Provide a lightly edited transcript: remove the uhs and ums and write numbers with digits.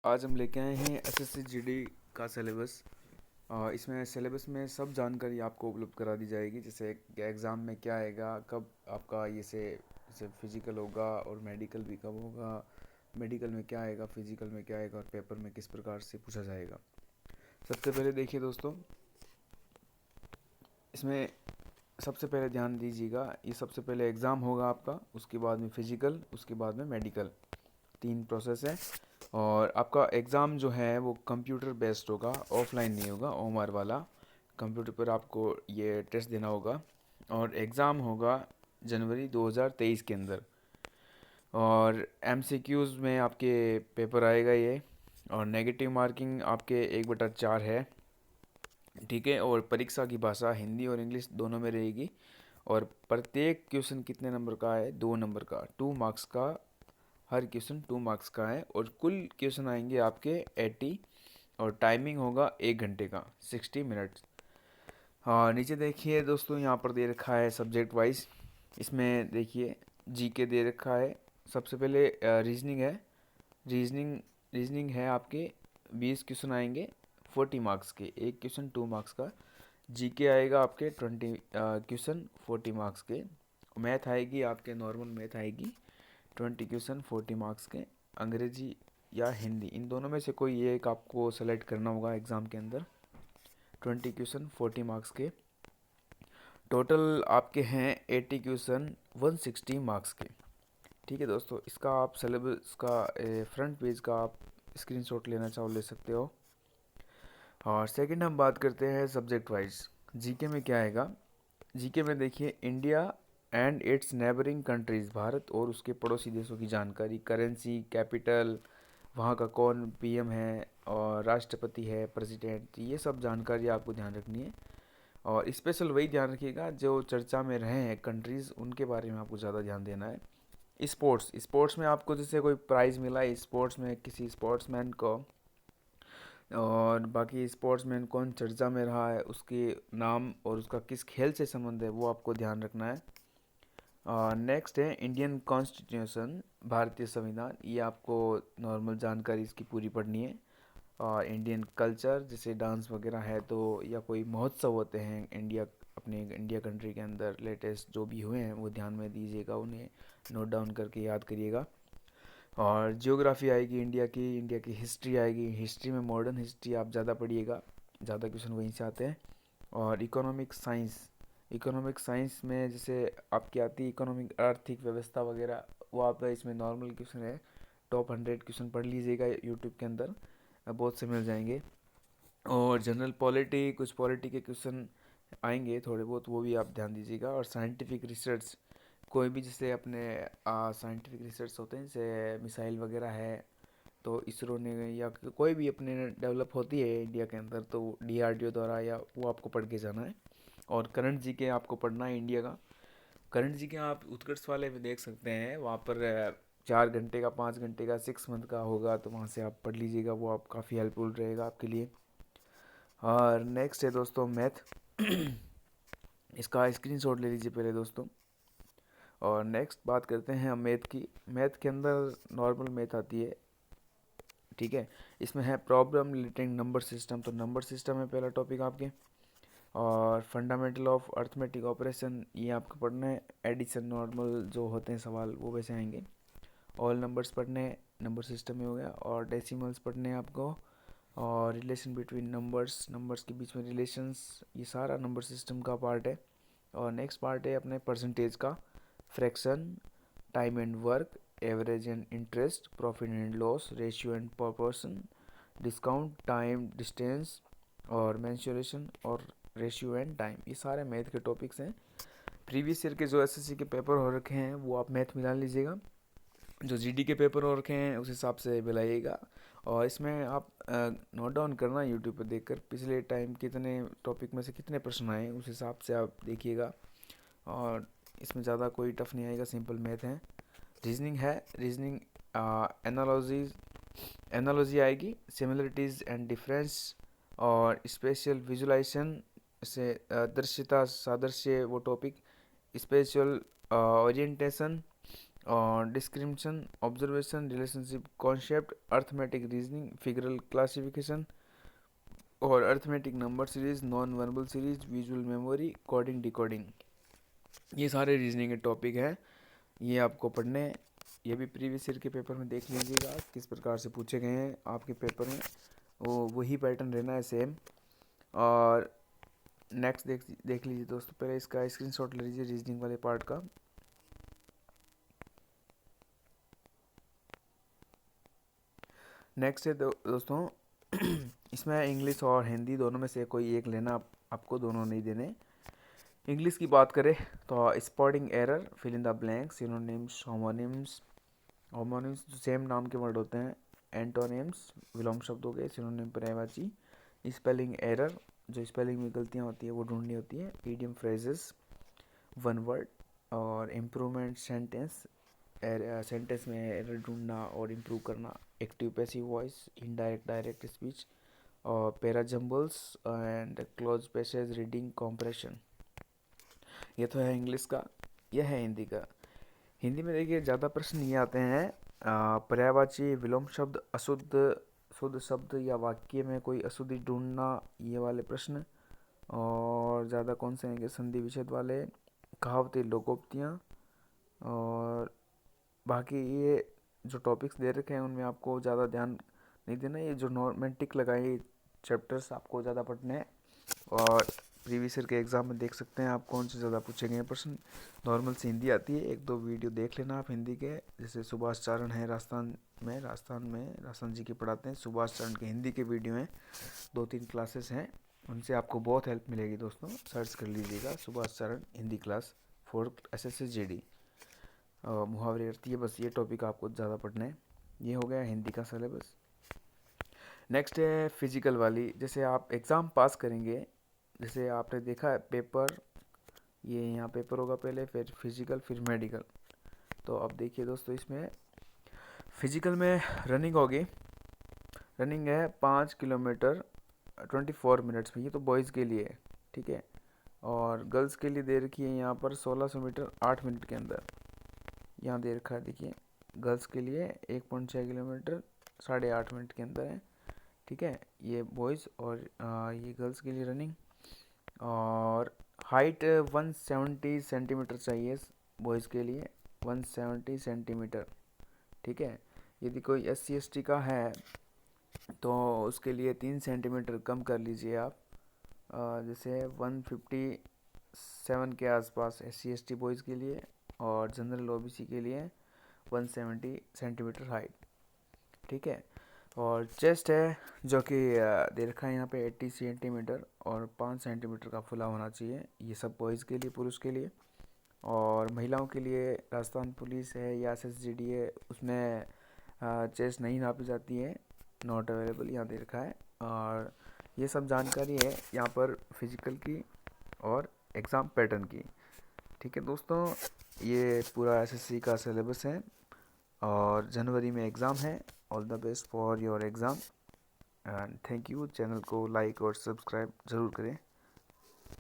आज हम लेके आए हैं एसएससी जीडी का सिलेबस। इसमें सिलेबस में सब जानकारी आपको उपलब्ध करा दी जाएगी, जैसे एग्ज़ाम में क्या आएगा, कब आपका जैसे फिजिकल होगा और मेडिकल भी कब होगा, मेडिकल में क्या आएगा, फिजिकल में क्या आएगा और पेपर में किस प्रकार से पूछा जाएगा। सबसे पहले देखिए दोस्तों, इसमें सबसे पहले ध्यान दीजिएगा, ये सबसे पहले एग्ज़ाम होगा आपका, उसके बाद में फिजिकल, उसके बाद में मेडिकल, 3 प्रोसेस है। और आपका एग्ज़ाम जो है वो कंप्यूटर बेस्ड होगा, ऑफलाइन नहीं होगा। ओमआर वाला कंप्यूटर पर आपको ये टेस्ट देना होगा और एग्ज़ाम होगा जनवरी 2023 के अंदर। और एमसीक्यूज़ में आपके पेपर आएगा ये, और नेगेटिव मार्किंग आपके 1/4 है, ठीक है। और परीक्षा की भाषा हिंदी और इंग्लिश दोनों में रहेगी। और प्रत्येक क्वेश्चन कितने नंबर का है? 2 नंबर का, 2 मार्क्स का। हर क्वेश्चन 2 मार्क्स का है और कुल क्वेश्चन आएंगे आपके 80। और टाइमिंग होगा 1 घंटे का, 60 मिनट्स। हाँ, नीचे देखिए दोस्तों, यहाँ पर दे रखा है सब्जेक्ट वाइज। इसमें देखिए जीके दे रखा है। सबसे पहले रीजनिंग है। रीजनिंग रीजनिंग है आपके 20 क्वेश्चन आएंगे, 40 मार्क्स के। एक क्वेश्चन 2 मार्क्स का। जीके आएगा आपके 20 क्वेश्चन, 40 मार्क्स के। मैथ आएगी आपके, नॉर्मल मैथ आएगी 20 क्वेश्चन, 40 मार्क्स के। अंग्रेजी या हिंदी, इन दोनों में से कोई एक आपको सेलेक्ट करना होगा एग्ज़ाम के अंदर। 20 क्वेश्चन, 40 मार्क्स के। टोटल आपके हैं 80 क्वेश्चन, 160 मार्क्स के। ठीक है दोस्तों, इसका आप सिलेबस का फ्रंट पेज का आप स्क्रीनशॉट लेना चाहो ले सकते हो। और सेकंड हम बात करते हैं सब्जेक्ट वाइज। जीके में क्या आएगा? जीके में देखिए India and it's neighbouring countries, Bharat और उसके पड़ोसी देशों की जानकारी, करेंसी, कैपिटल, वहाँ का कौन पीएम है और राष्ट्रपति है, प्रेसिडेंट, ये सब जानकारी आपको ध्यान रखनी है। और स्पेशल वही ध्यान रखिएगा जो चर्चा में रहे हैं कंट्रीज़, उनके बारे में आपको ज़्यादा ध्यान देना है। स्पोर्ट्स में आपको जैसे कोई प्राइज़ मिला है स्पोर्ट्स में किसी स्पोर्ट्समैन को, और बाकी स्पोर्ट्समैन कौन चर्चा में रहा है, उसके नाम और उसका किस खेल से संबंध है, वो आपको ध्यान रखना है। नेक्स्ट है इंडियन कॉन्स्टिट्यूशन, भारतीय संविधान, ये आपको नॉर्मल जानकारी इसकी पूरी पढ़नी है। और इंडियन कल्चर, जैसे डांस वगैरह है तो, या कोई महोत्सव होते हैं इंडिया, अपने इंडिया कंट्री के अंदर लेटेस्ट जो भी हुए हैं वो ध्यान में दीजिएगा, उन्हें नोट डाउन करके याद करिएगा। और जियोग्राफी आएगी इंडिया की हिस्ट्री आएगी। हिस्ट्री में मॉडर्न हिस्ट्री आप ज़्यादा पढ़िएगा, ज़्यादा क्वेश्चन वहीं से आते हैं। और इकोनॉमिक साइंस में जैसे आपकी आती है इकोनॉमिक, आर्थिक व्यवस्था वगैरह, वो आपका इसमें नॉर्मल क्वेश्चन है। टॉप 100 क्वेश्चन पढ़ लीजिएगा यूट्यूब के अंदर, बहुत से मिल जाएंगे। और जनरल पॉलिटी, कुछ पॉलिटी के क्वेश्चन आएंगे थोड़े बहुत, वो भी आप ध्यान दीजिएगा। और साइंटिफिक रिसर्च, कोई भी जैसे अपने साइंटिफिक रिसर्च होते हैं, जैसे मिसाइल वगैरह है तो इसरो ने, या कोई भी अपने डेवलप होती है इंडिया के अंदर तो डीआरडीओ द्वारा, या वो आपको पढ़ के जाना है। और करंट जीके आपको पढ़ना है इंडिया का। करंट जीके आप उत्कर्ष वाले में देख सकते हैं, वहाँ पर 4 घंटे का, 5 घंटे का, 6 मंथ का होगा, तो वहाँ से आप पढ़ लीजिएगा, वो आप काफ़ी हेल्पफुल रहेगा आपके लिए। और नेक्स्ट है दोस्तों मैथ। इसका स्क्रीनशॉट ले लीजिए पहले दोस्तों। और नेक्स्ट बात करते हैं हम मैथ की। मैथ के अंदर नॉर्मल मैथ आती है, ठीक है। इसमें है प्रॉब्लम रिलेटिंग नंबर सिस्टम, तो नंबर सिस्टम है पहला टॉपिक आपके। और फंडामेंटल ऑफ अर्थमेटिक ऑपरेशन, ये आपको पढ़ना है। एडिशन, नॉर्मल जो होते हैं सवाल वो वैसे आएंगे। ऑल नंबर्स पढ़ने हैं, नंबर सिस्टम में हो गया। और डेसिमल्स पढ़ने हैं आपको। और रिलेशन बिटवीन नंबर्स, नंबर्स के बीच में रिलेशंस, ये सारा नंबर सिस्टम का पार्ट है। और नेक्स्ट पार्ट है अपने परसेंटेज का, fraction, time and work, average and interest, profit and loss, ratio and proportion, discount, time, distance, और मेंसुरेशन, और रेशियो एंड टाइम, ये सारे मैथ के टॉपिक्स हैं। प्रीवियस ईयर के जो एसएससी के पेपर हो रखे हैं वो आप मैथ मिला लीजिएगा, जो जीडी के पेपर हो रखे हैं उस हिसाब से मिलाइएगा। और इसमें आप नोट डाउन करना यूट्यूब पर देखकर, पिछले टाइम कितने टॉपिक में से कितने प्रश्न आए उस हिसाब से आप देखिएगा। और इसमें ज़्यादा कोई टफ नहीं आएगा, सिंपल मैथ है। रीजनिंग है, रीजनिंग एनालॉजीज, एनालॉजी आएगी, सिमिलरिटीज़ एंड डिफरेंस, और स्पेशल विजुलाइजेशन से दृश्यता सादृश्य वो टॉपिक, स्पेशल ओरिएंटेशन, और description, observation, relationship concept, arithmetic reasoning, figural classification और arithmetic number series, non verbal series, visual memory, coding decoding, ये सारे रीजनिंग के टॉपिक हैं। ये आपको पढ़ने हैं। ये भी प्रीवियस ईयर के पेपर में देख लीजिएगा किस प्रकार से पूछे गए हैं आपके पेपर में, वो वही पैटर्न रहना है सेम। और नेक्स्ट देख लीजिए दोस्तों, पहले इसका स्क्रीनशॉट ले लीजिए रीजनिंग वाले पार्ट का। नेक्स्ट है दोस्तों इसमें इंग्लिश और हिंदी दोनों में से कोई एक लेना, आपको दोनों नहीं देने। इंग्लिश की बात करें तो spelling error, fill in the blank, synonyms, homonyms, homonyms जो सेम नाम के वर्ड होते हैं, एंटोनिम्स विलोम शब्द हो गए, सिनोनिम पर्यायवाची, स्पेलिंग एरर जो स्पेलिंग में गलतियाँ होती है वो ढूंढनी होती है, ईडियम फ्रेजेस, वन वर्ड, और इम्प्रूवमेंट सेंटेंस, सेंटेंस में एरर ढूंढना और इम्प्रूव करना, active passive voice, indirect direct speech, और parajumbles and cloze passage reading comprehension. ये तो है इंग्लिश का। यह है हिंदी का। हिंदी में देखिए ज़्यादा प्रश्न ये आते हैं पर्यायवाची, विलोम शब्द, अशुद्ध शुद्ध शब्द या वाक्य में कोई अशुद्धि ढूंढना, ये वाले प्रश्न। और ज़्यादा कौन से हैं, संधि विच्छेद वाले, कहावतें, लोकोक्तियाँ। और बाकी ये जो टॉपिक्स दे रखे हैं उनमें आपको ज़्यादा ध्यान नहीं देना। ये जो नॉर्मल टिक लगाए चैप्टर्स आपको ज़्यादा पढ़ने हैं। और प्रीवियस ईयर के एग्ज़ाम में देख सकते हैं आप कौन से ज़्यादा पूछे गए हैं प्रश्न। नॉर्मल से हिंदी आती है, एक दो वीडियो देख लेना आप हिंदी के, जैसे सुभाष चारण है राजस्थान जी के पढ़ाते हैं, सुभाष चारण के हिंदी के वीडियो हैं, 2-3 क्लासेस हैं, उनसे आपको बहुत हेल्प मिलेगी दोस्तों। सर्च कर लीजिएगा सुभाष चारण हिंदी क्लास 4 SSC GD मुहावरे करती है। बस ये टॉपिक आपको ज़्यादा पढ़ना है। ये हो गया हिंदी का सिलेबस। नेक्स्ट है फिजिकल वाली। जैसे आप एग्ज़ाम पास करेंगे, जैसे आपने देखा है पेपर, ये यहाँ पेपर होगा पहले, फिर फिजिकल, फिर मेडिकल। तो अब देखिए दोस्तों, इसमें फिजिकल में रनिंग होगी। रनिंग है 5 किलोमीटर 24 मिनट्स में, ये तो बॉयज़ के लिए है, ठीक है। और गर्ल्स के लिए दे रखी है यहाँ पर 1600 मीटर 8 मिनट के अंदर। यहाँ दे रखा है देखिए, गर्ल्स के लिए 1.6 किलोमीटर 8.5 मिनट के अंदर है, ठीक है। ये बॉयज़ और ये गर्ल्स के लिए रनिंग। और हाइट 170 सेंटीमीटर चाहिए बॉयज़ के लिए, 170 सेंटीमीटर, ठीक है। यदि कोई SC ST का है तो उसके लिए 3 सेंटीमीटर कम कर लीजिए आप, जैसे 157 के आसपास SC ST बॉयज़ के लिए, और जनरल OBC के लिए 170 सेंटीमीटर हाइट, ठीक है। और चेस्ट है जो कि दे रखा है यहाँ पे 80 सेंटीमीटर और 5 सेंटीमीटर का फुला होना चाहिए। ये सब बॉयज़ के लिए, पुरुष के लिए। और महिलाओं के लिए राजस्थान पुलिस है या SSGD है, उसमें चेस्ट नहीं नापी जाती है, नॉट अवेलेबल, यहाँ दे रखा है। और ये सब जानकारी है यहाँ पर फिजिकल की और एग्ज़ाम पैटर्न की, ठीक है दोस्तों। ये पूरा SSC का सिलेबस है और जनवरी में एग्ज़ाम है। All the best for your exam and thank you. Channel को लाइक और सब्सक्राइब ज़रूर करें।